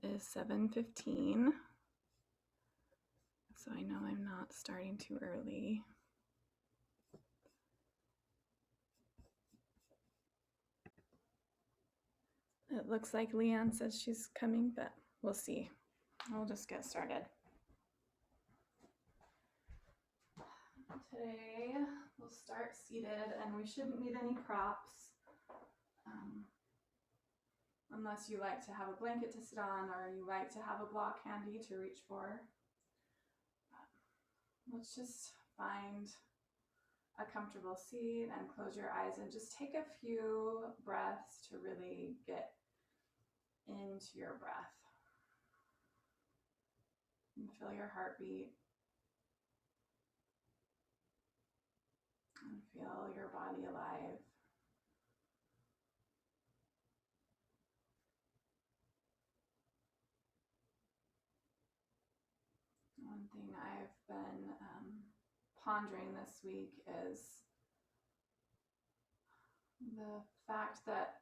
is 7:15, so I know I'm not starting too early. It looks like Leanne says she's coming, but we'll see. We'll just get started. Today we'll start seated, and we shouldn't need any props unless you like to have a blanket to sit on or you like to have a block handy to reach for. Let's just find a comfortable seat and close your eyes and just take a few breaths to really get into your breath and feel your heartbeat and feel your body alive. One thing I've been pondering this week is the fact that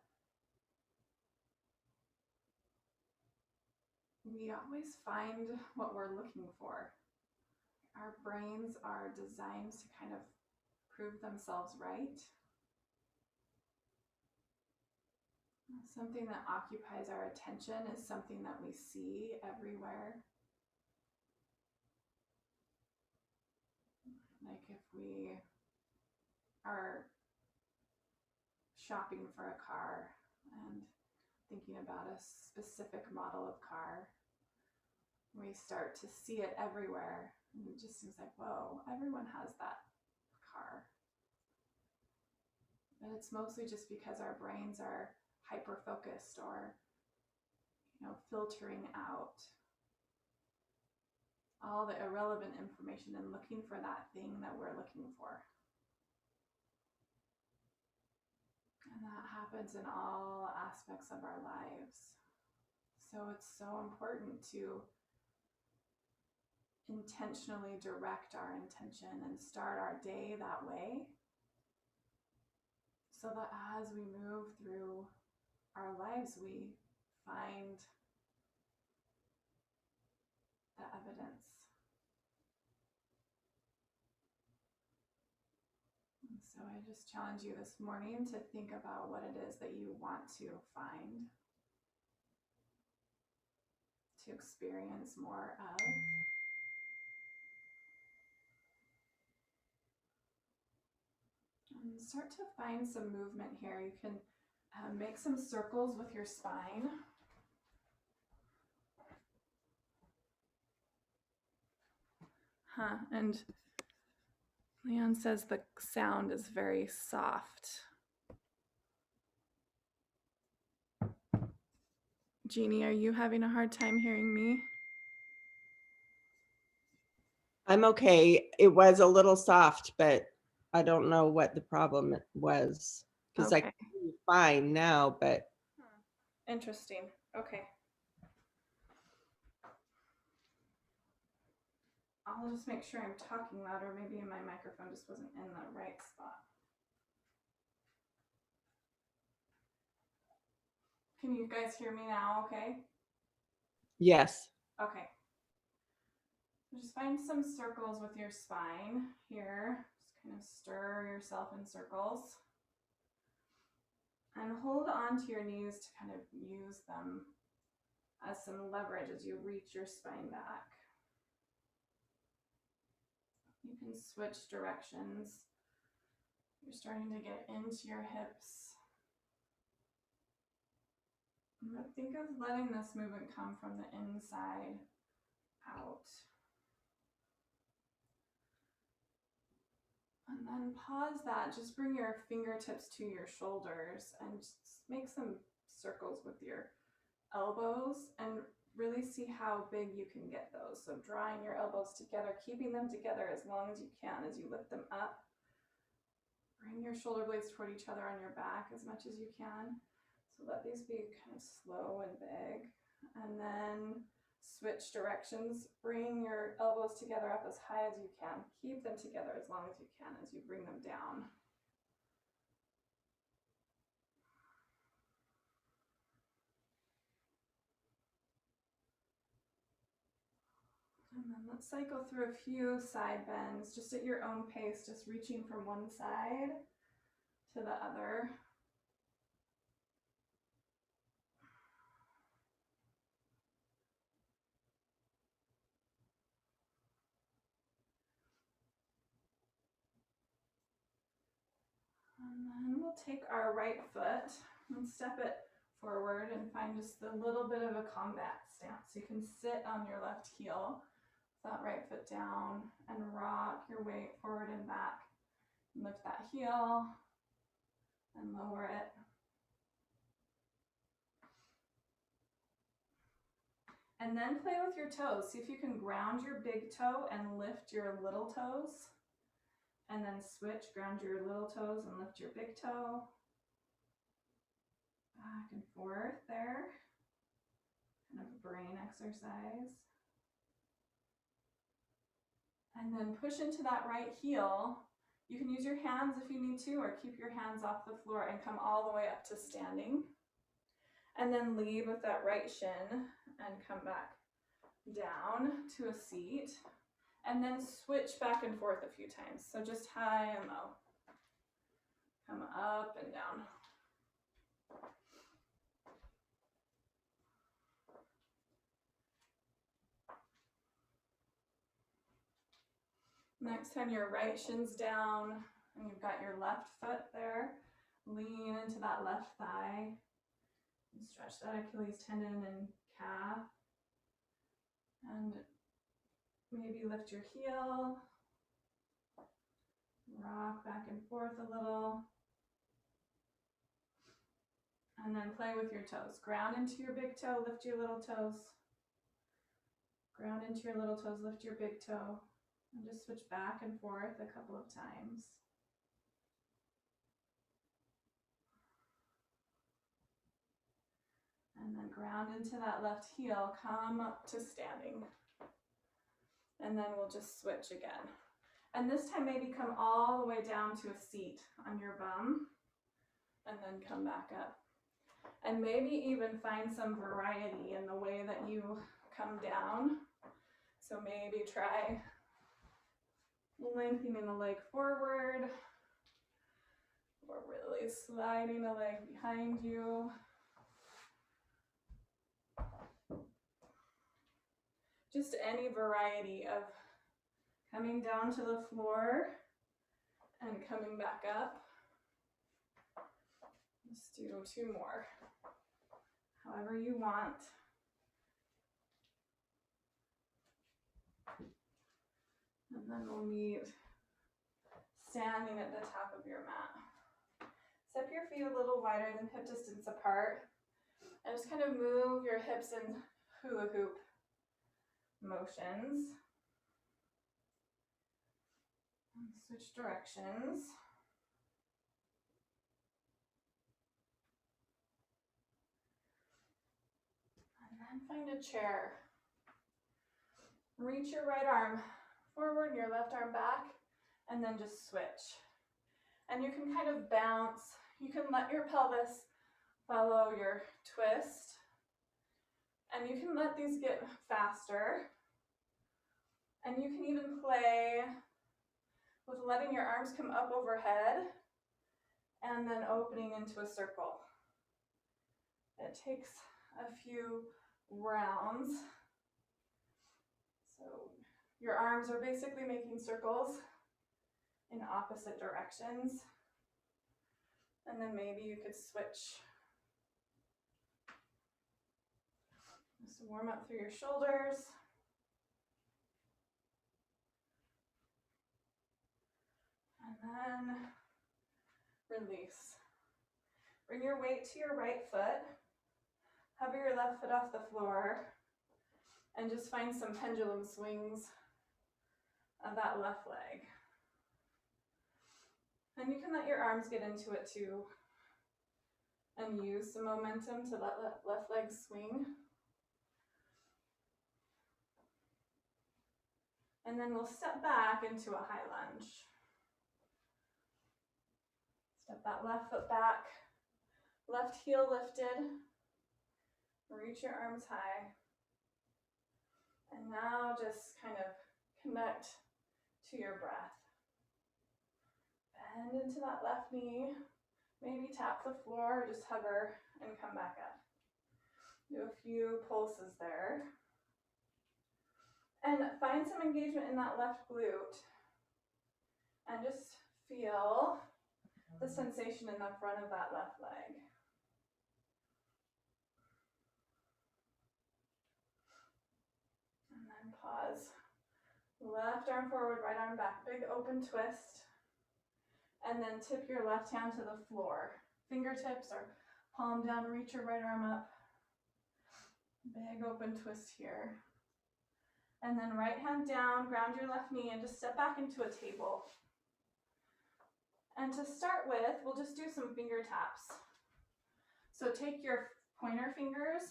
we always find what we're looking for. Our brains are designed to kind of prove themselves right. Something that occupies our attention is something that we see everywhere. Like if we are shopping for a car and thinking about a specific model of car, we start to see it everywhere. And it just seems like, whoa, everyone has that car. But it's mostly just because our brains are hyper-focused or, filtering out all the irrelevant information and looking for that thing that we're looking for. And that happens in all aspects of our lives. So it's so important to intentionally direct our intention and start our day that way, so that as we move through our lives, we find the evidence. And so I just challenge you this morning to think about what it is that you want to find, to experience more of. And start to find some movement here. You can make some circles with your spine. And Leon says the sound is very soft. Jeannie, are you having a hard time hearing me? I'm okay. It was a little soft, but I don't know what the problem was, because I can hear you fine now, but. Interesting. Okay. I'll just make sure I'm talking louder. Maybe my microphone just wasn't in the right spot. Can you guys hear me now okay? Yes. Okay. Just find some circles with your spine here. Just kind of stir yourself in circles. And hold on to your knees to kind of use them as some leverage as you reach your spine back. You can switch directions. You're starting to get into your hips. But think of letting this movement come from the inside out. And then pause that. Just bring your fingertips to your shoulders and just make some circles with your elbows and really see how big you can get those. So drawing your elbows together, keeping them together as long as you can as you lift them up. Bring your shoulder blades toward each other on your back as much as you can. So let these be kind of slow and big. And then switch directions. Bring your elbows together up as high as you can. Keep them together as long as you can as you bring them down. And then let's cycle through a few side bends, just at your own pace, just reaching from one side to the other. And then we'll take our right foot and step it forward and find just a little bit of a combat stance. You can sit on your left heel, that right foot down, and rock your weight forward and back. Lift that heel and lower it. And then play with your toes. See if you can ground your big toe and lift your little toes. And then switch, ground your little toes and lift your big toe. Back and forth there. Kind of a brain exercise. And then push into that right heel. You can use your hands if you need to, or keep your hands off the floor and come all the way up to standing. And then lead with that right shin and come back down to a seat. And then switch back and forth a few times. So just high and low. Come up and down. Next time your right shin's down and you've got your left foot there, lean into that left thigh and stretch that Achilles tendon and calf. And maybe lift your heel, rock back and forth a little. And then play with your toes. Ground into your big toe, lift your little toes. Ground into your little toes, lift your big toe. And just switch back and forth a couple of times. And then ground into that left heel, come up to standing. And then we'll just switch again. And this time maybe come all the way down to a seat on your bum. And then come back up. And maybe even find some variety in the way that you come down. So maybe try lengthening the leg forward, or really sliding the leg behind you. Just any variety of coming down to the floor and coming back up. Let's do 2 more, however you want. And then we'll meet standing at the top of your mat. Step your feet a little wider than hip distance apart. And just kind of move your hips in hula hoop motions. And switch directions. And then find a chair. Reach your right arm forward and your left arm back, and then just switch. And you can kind of bounce. You can let your pelvis follow your twist. And you can let these get faster. And you can even play with letting your arms come up overhead and then opening into a circle. It takes a few rounds. So your arms are basically making circles in opposite directions. And then maybe you could switch. Just warm up through your shoulders. And then release. Bring your weight to your right foot. Hover your left foot off the floor. And just find some pendulum swings of that left leg. And you can let your arms get into it too. And use some momentum to let that left leg swing. And then we'll step back into a high lunge. Step that left foot back. Left heel lifted. Reach your arms high. And now just kind of connect to your breath. Bend into that left knee. Maybe tap the floor, or just hover and come back up. Do a few pulses there. And find some engagement in that left glute. And just feel the sensation in the front of that left leg. And then pause. Left arm forward, right arm back. Big open twist. And then tip your left hand to the floor. Fingertips or palm down, reach your right arm up. Big open twist here. And then right hand down, ground your left knee, and just step back into a table. And to start with, we'll just do some finger taps. So take your pointer fingers,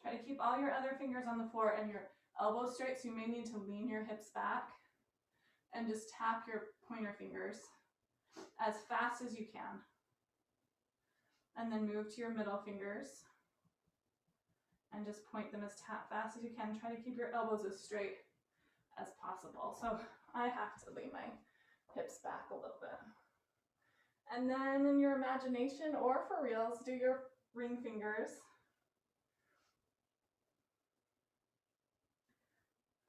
try to keep all your other fingers on the floor and your elbows straight, so you may need to lean your hips back, and just tap your pointer fingers as fast as you can. And then move to your middle fingers and just point them as fast as you can. Try to keep your elbows as straight as possible. So I have to lean my hips back a little bit. And then in your imagination or for reals, do your ring fingers.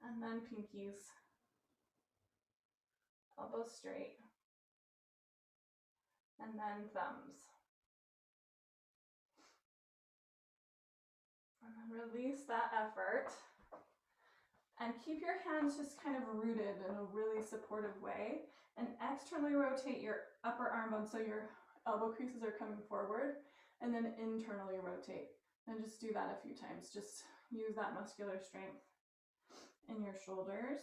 And then pinkies. Elbows straight. And then thumbs. And then release that effort. And keep your hands just kind of rooted in a really supportive way. And externally rotate your upper arm bone so your elbow creases are coming forward. And then internally rotate. And just do that a few times. Just use that muscular strength in your shoulders.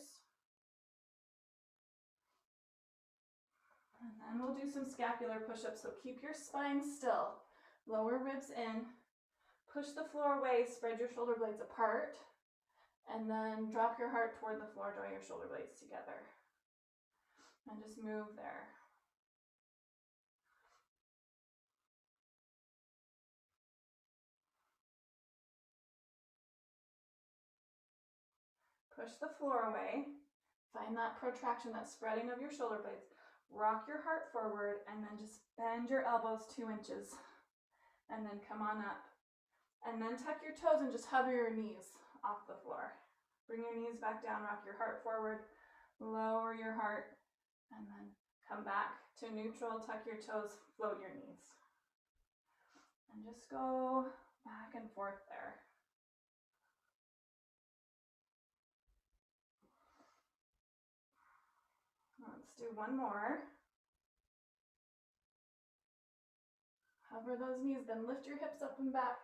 And then we'll do some scapular push-ups. So keep your spine still. Lower ribs in. Push the floor away, spread your shoulder blades apart, and then drop your heart toward the floor, draw your shoulder blades together. And just move there. Push the floor away. Find that protraction, that spreading of your shoulder blades. Rock your heart forward, and then just bend your elbows 2 inches. And then come on up. And then tuck your toes and just hover your knees off the floor. Bring your knees back down, rock your heart forward, lower your heart, and then come back to neutral, tuck your toes, float your knees. And just go back and forth there. Let's do one more. Hover those knees, then lift your hips up and back.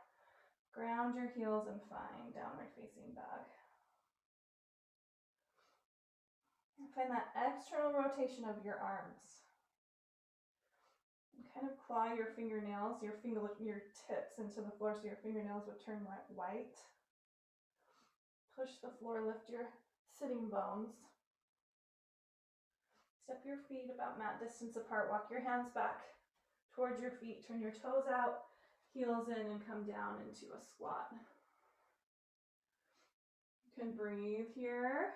Ground your heels and find downward facing dog. And find that external rotation of your arms. And kind of claw your fingernails, your tips into the floor so your fingernails would turn white. Push the floor, lift your sitting bones. Step your feet about mat distance apart. Walk your hands back towards your feet. Turn your toes out. Heels in and come down into a squat. You can breathe here.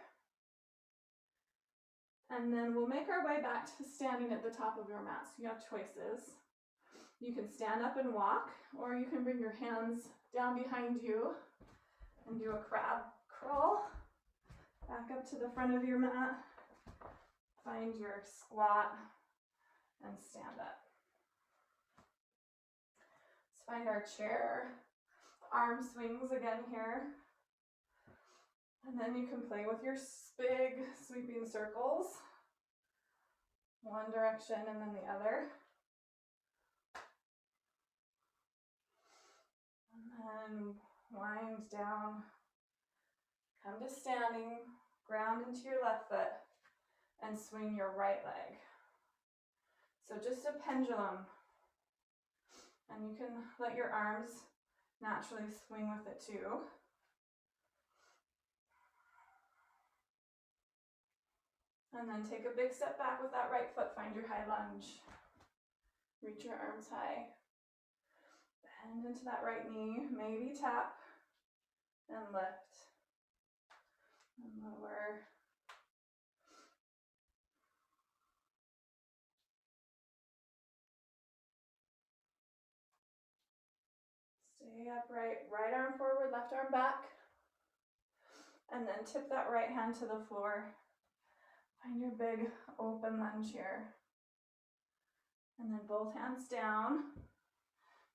And then we'll make our way back to standing at the top of your mat. So you have choices. You can stand up and walk, or you can bring your hands down behind you and do a crab crawl. Back up to the front of your mat. Find your squat and stand up. Find our chair, arm swings again here. And then you can play with your big sweeping circles. One direction and then the other. And then wind down. Come to standing, ground into your left foot, and swing your right leg. So just a pendulum. And you can let your arms naturally swing with it too. And then take a big step back with that right foot. Find your high lunge. Reach your arms high. Bend into that right knee. Maybe tap and lift. And lower. Stay upright, right arm forward, left arm back. And then tip that right hand to the floor. Find your big open lunge here. And then both hands down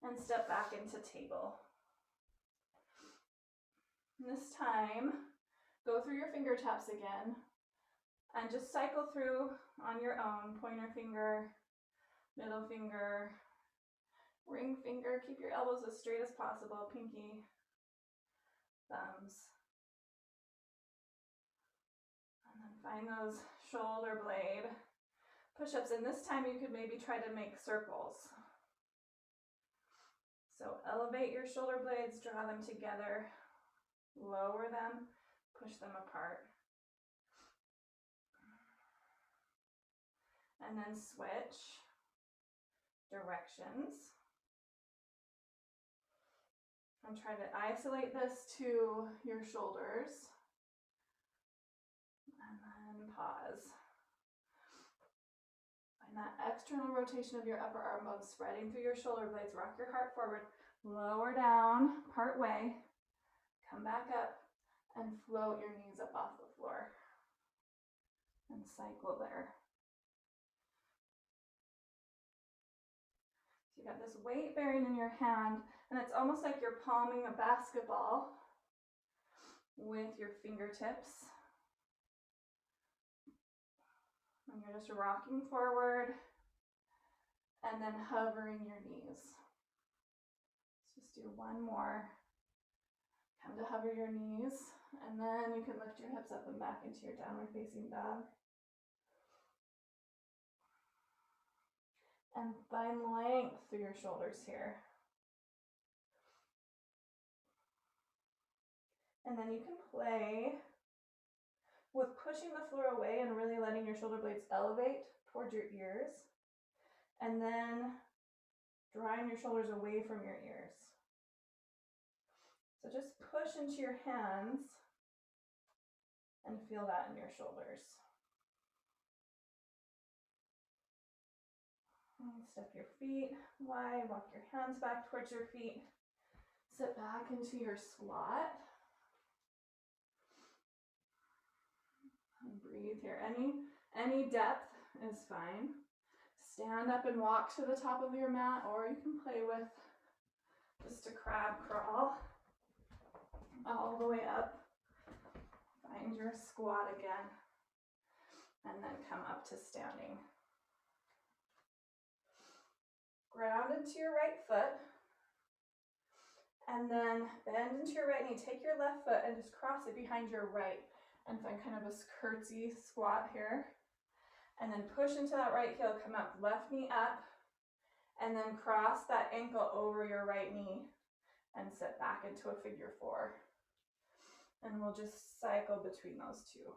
and step back into table. And this time, go through your finger taps again and just cycle through on your own. Pointer finger, middle finger, ring finger. Keep your elbows as straight as possible. Pinky, thumbs. And then find those shoulder blade push-ups. And this time you could maybe try to make circles. So elevate your shoulder blades, draw them together, lower them, push them apart. And then switch directions. And try to isolate this to your shoulders. And then pause. Find that external rotation of your upper arm bones spreading through your shoulder blades. Rock your heart forward, lower down part way, come back up, and float your knees up off the floor. And cycle there. So you got this weight bearing in your hand, and it's almost like you're palming a basketball with your fingertips. And you're just rocking forward and then hovering your knees. Let's just do one more. Come to hover your knees, and then you can lift your hips up and back into your downward facing dog. And find length through your shoulders here. And then you can play with pushing the floor away and really letting your shoulder blades elevate towards your ears. And then drawing your shoulders away from your ears. So just push into your hands and feel that in your shoulders. And step your feet wide, walk your hands back towards your feet. Sit back into your squat. And breathe here. Any depth is fine. Stand up and walk to the top of your mat, or you can play with just a crab crawl all the way up. Find your squat again, and then come up to standing. Ground into your right foot, and then bend into your right knee. Take your left foot and just cross it behind your right, and find kind of a curtsy squat here. And then push into that right heel, come up, left knee up, and then cross that ankle over your right knee and sit back into a figure four. And we'll just cycle between those two.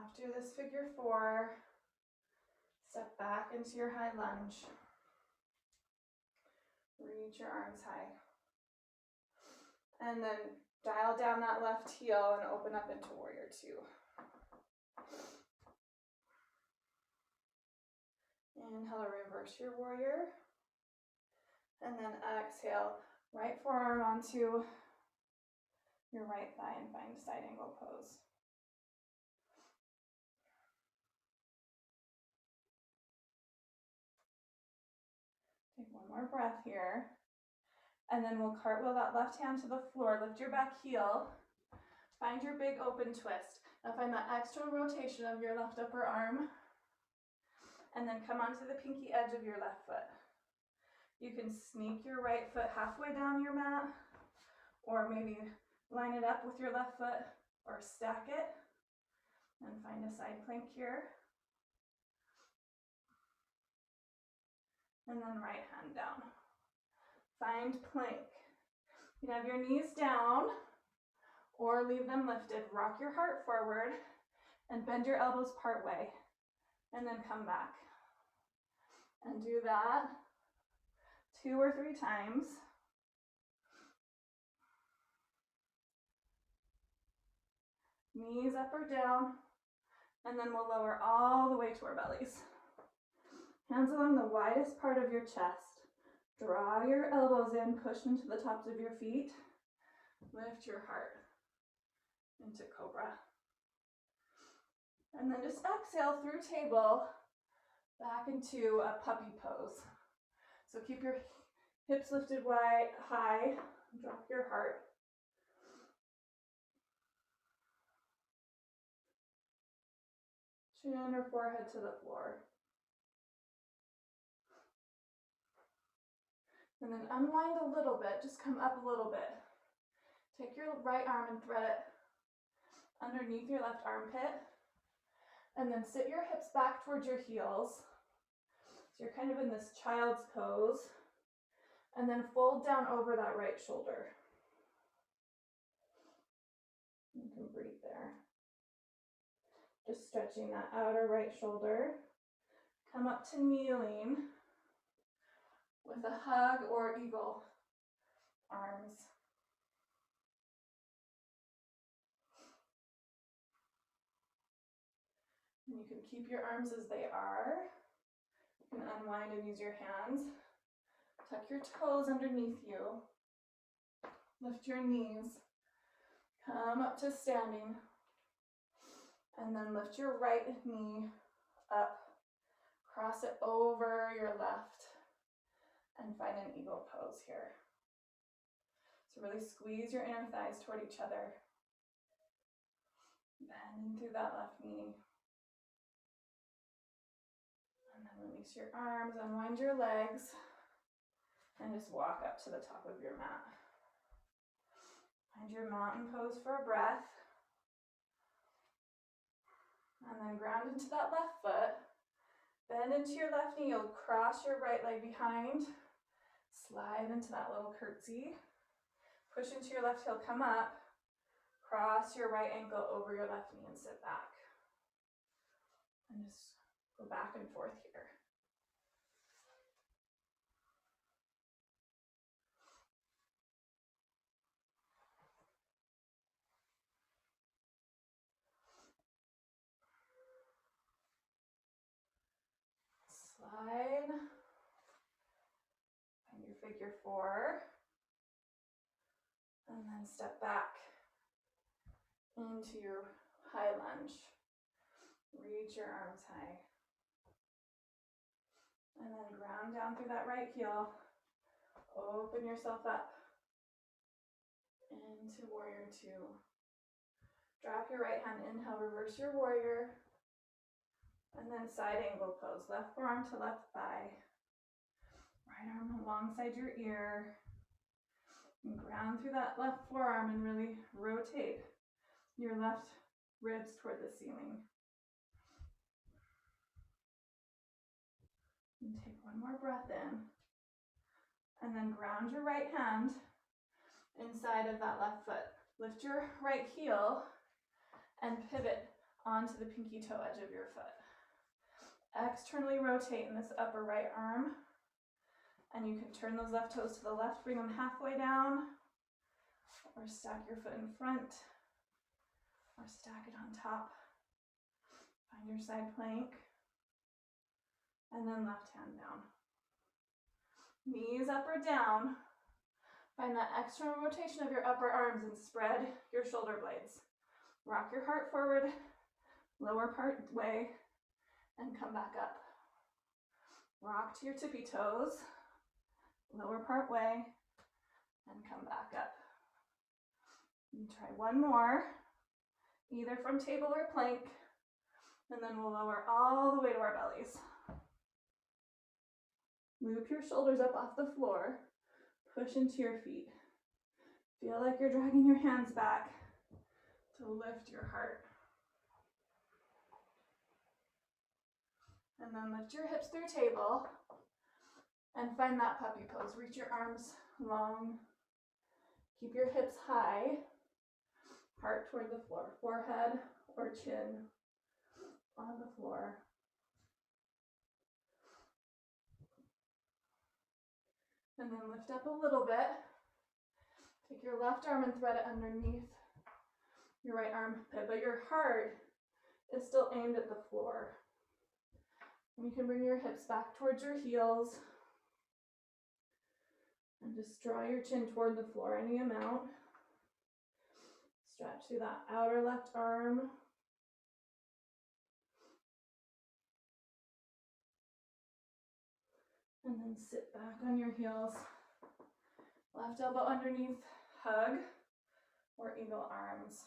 After this figure four, step back into your high lunge. Reach your arms high. And then dial down that left heel and open up into warrior two. Inhale, reverse your warrior. And then exhale, right forearm onto your right thigh and find side angle pose. Take one more breath here. And then we'll cartwheel that left hand to the floor. Lift your back heel. Find your big open twist. Now find that external rotation of your left upper arm. And then come onto the pinky edge of your left foot. You can sneak your right foot halfway down your mat, or maybe line it up with your left foot, or stack it. And find a side plank here. And then right hand down. Find plank. You can have your knees down, or leave them lifted. Rock your heart forward and bend your elbows part way, and then come back. And do that 2 or 3 times. Knees up or down, and then we'll lower all the way to our bellies. Hands along the widest part of your chest. Draw your elbows in, push into the tops of your feet. Lift your heart into cobra. And then just exhale through table back into a puppy pose. So keep your hips lifted wide, high, drop your heart. Chin or forehead to the floor. And then unwind a little bit, just come up a little bit. Take your right arm and thread it underneath your left armpit. And then sit your hips back towards your heels. So you're kind of in this child's pose. And then fold down over that right shoulder. You can breathe there. Just stretching that outer right shoulder. Come up to kneeling with a hug or eagle arms. And you can keep your arms as they are. You can unwind and use your hands. Tuck your toes underneath you. Lift your knees. Come up to standing. And then lift your right knee up. Cross it over your left. And find an eagle pose here. So really squeeze your inner thighs toward each other. Bend through that left knee. And then release your arms, unwind your legs, and just walk up to the top of your mat. Find your mountain pose for a breath. And then ground into that left foot. Bend into your left knee, you'll cross your right leg behind. Slide into that little curtsy. Push into your left heel, come up. Cross your right ankle over your left knee and sit back. And just go back and forth here. Slide. Find your figure 4. And then step back into your high lunge. Reach your arms high. And then ground down through that right heel. Open yourself up into warrior 2. Drop your right hand, inhale, reverse your warrior. And then side angle pose. Left forearm to left thigh. Right arm alongside your ear. And ground through that left forearm and really rotate your left ribs toward the ceiling. And take one more breath in. And then ground your right hand inside of that left foot. Lift your right heel and pivot onto the pinky toe edge of your foot. Externally rotate in this upper right arm. And you can turn those left toes to the left, bring them halfway down, or stack your foot in front, or stack it on top. Find your side plank, and then left hand down. Knees up or down. Find that external rotation of your upper arms and spread your shoulder blades. Rock your heart forward, lower part way, and come back up. Rock to your tippy toes. Lower part way, and come back up. And try one more, either from table or plank, and then we'll lower all the way to our bellies. Loop your shoulders up off the floor, push into your feet. Feel like you're dragging your hands back to lift your heart. And then lift your hips through table. And find that puppy pose. Reach your arms long. Keep your hips high. heart toward the floor, forehead or chin on the floor. And then lift up a little bit. Take your left arm and thread it underneath your right armpit, but your heart is still aimed at the floor. And you can bring your hips back towards your heels and just draw your chin toward the floor any amount. Stretch through that outer left arm. And then sit back on your heels. Left elbow underneath, hug, or eagle arms.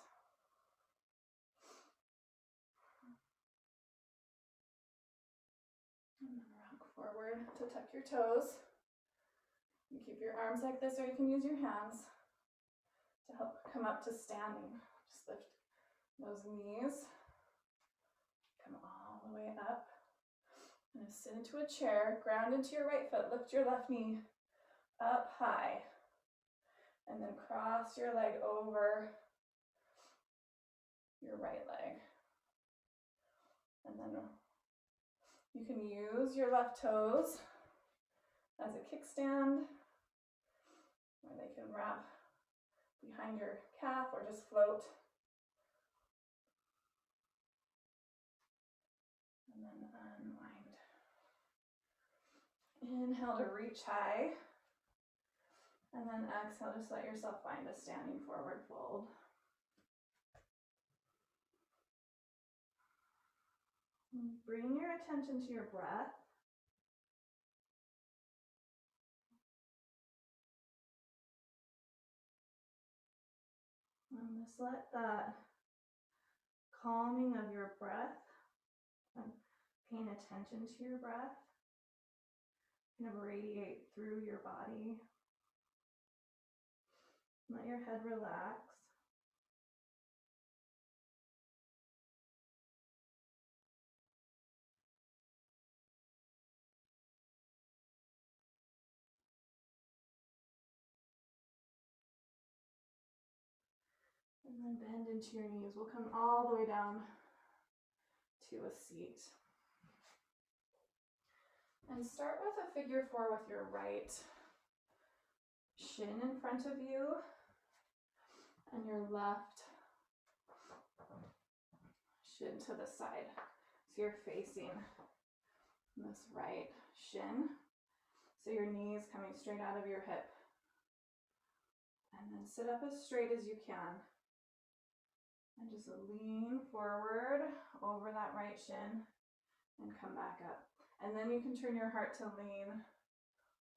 And then rock forward to tuck your toes. You keep your arms like this, or you can use your hands to help come up to standing. Just lift those knees. Come all the way up. And sit into a chair, ground into your right foot, lift your left knee up high. And then cross your leg over your right leg. And then you can use your left toes as a kickstand, where they can wrap behind your calf or just float. And then unwind. Inhale to reach high. And then exhale, just let yourself find a standing forward fold. Bring your attention to your breath. And just let that calming of your breath and paying attention to your breath kind of radiate through your body. Let your head relax. And then bend into your knees. We'll come all the way down to a seat. And start with a figure four with your right shin in front of you and your left shin to the side. So you're facing this right shin. So your knees coming straight out of your hip. And then sit up as straight as you can. And just lean forward over that right shin and come back up. And then you can turn your heart to lean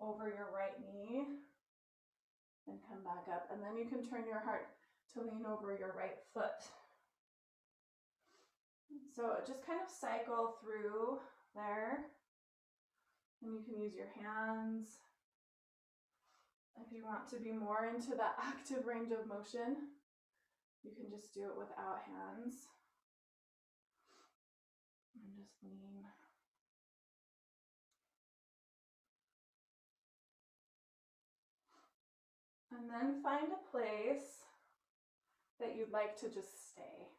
over your right knee and come back up. And then you can turn your heart to lean over your right foot. So just kind of cycle through there. And you can use your hands. If you want to be more into that active range of motion, you can just do it without hands. And just lean. And then find a place that you'd like to just stay.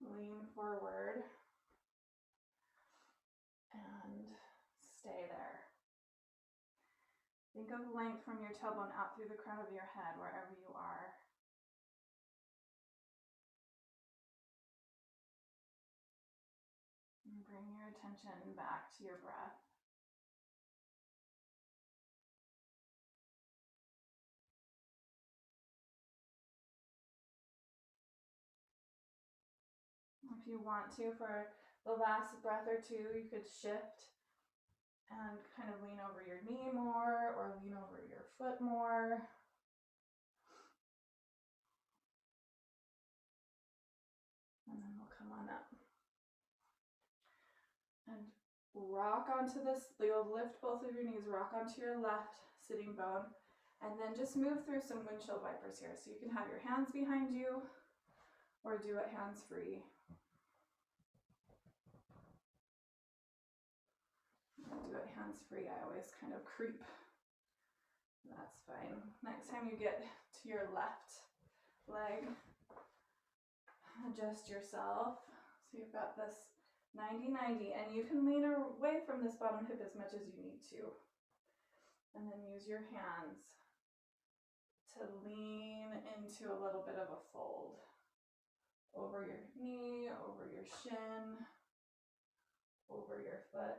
Lean forward and stay there. Think of length from your tailbone out through the crown of your head, wherever you are. And bring your attention back to your breath. If you want to, for the last breath or two, you could shift and kind of lean over your knee more or lean over your foot more. And then we'll come on up. And rock onto this, you'll lift both of your knees, rock onto your left sitting bone, and then just move through some windshield wipers here. So you can have your hands behind you or do it hands free. Do it hands free. I always kind of creep That's fine. Next time you get to your left leg, adjust yourself. So you've got this 90-90, and you can lean away from this bottom hip as much as you need to. And then use your hands to lean into a little bit of a fold. Over your knee, over your shin, over your foot.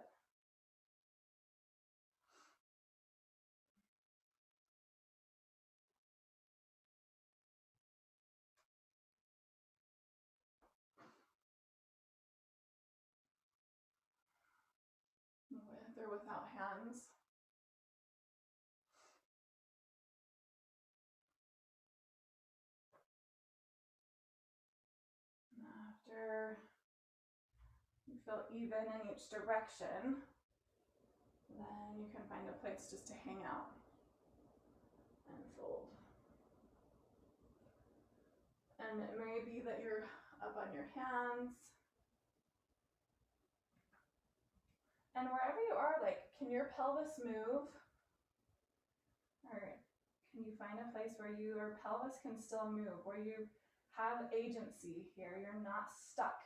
With or without hands. And after you feel even in each direction, then you can find a place just to hang out and fold. And it may be that you're up on your hands. And wherever you are, like, can your pelvis move? Or can you find a place where your pelvis can still move, where you have agency here? You're not stuck.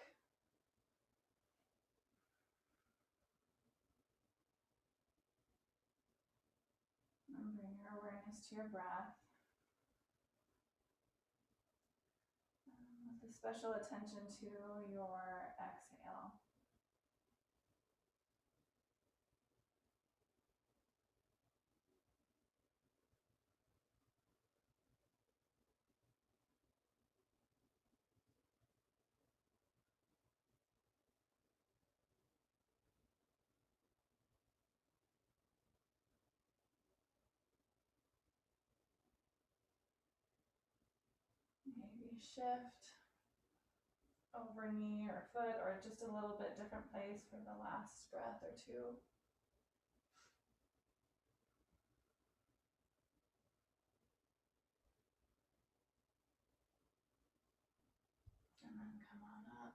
And bring your awareness to your breath. With a special attention to your exhale. Maybe shift over knee or foot, or just a little bit different place for the last breath or two. And then come on up.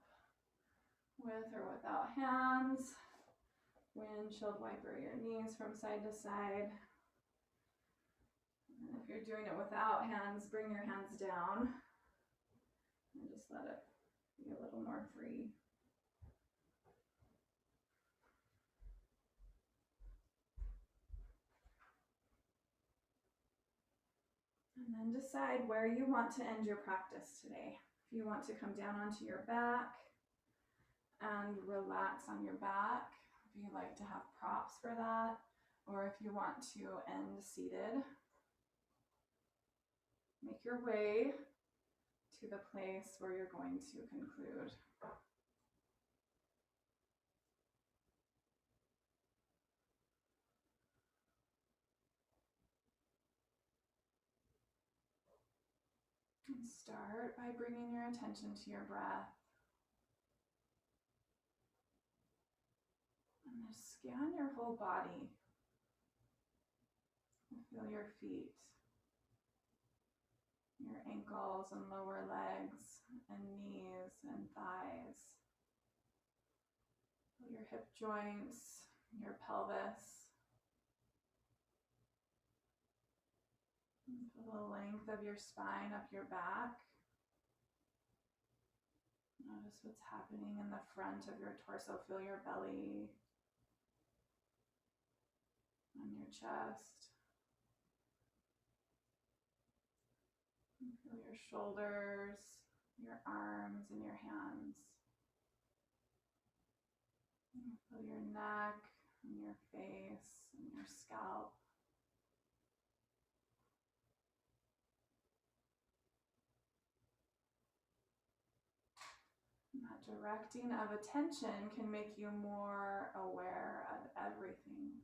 With or without hands. Windshield wiper your knees from side to side. And if you're doing it without hands, bring your hands down and just let it be a little more free. And then decide where you want to end your practice today. If you want to come down onto your back and relax on your back, if you like to have props for that, or if you want to end seated, make your way to the place where you're going to conclude. And start by bringing your attention to your breath. And just scan your whole body. Feel your feet, your ankles and lower legs and knees and thighs. Feel your hip joints, your pelvis. And feel the length of your spine up your back. Notice what's happening in the front of your torso. Feel your belly and your chest. And feel your shoulders, your arms, and your hands. And feel your neck and your face and your scalp. And that directing of attention can make you more aware of everything.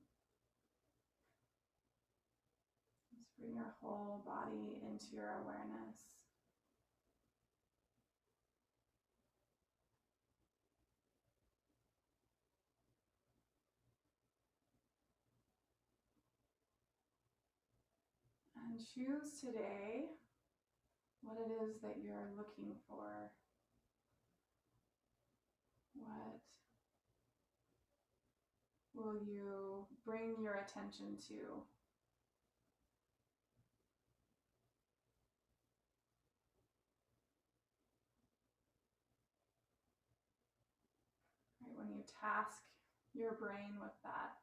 Just bring your whole body into your awareness. And choose today what it is that you're looking for. What will you bring your attention to? task your brain with that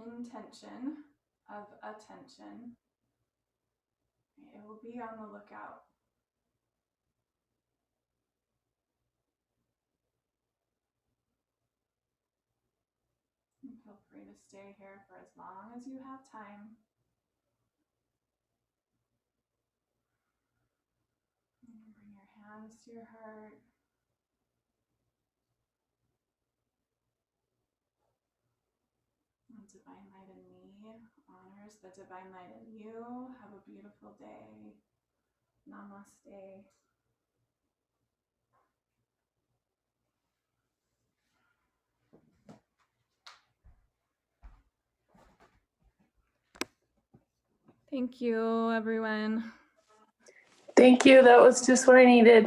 intention of attention. It will be on the lookout. And feel free to stay here for as long as you have time. And bring your hands to your heart. And divine light in me honors the divine light in you. Have a beautiful day. Namaste. Thank you, everyone. Thank you. That was just what I needed.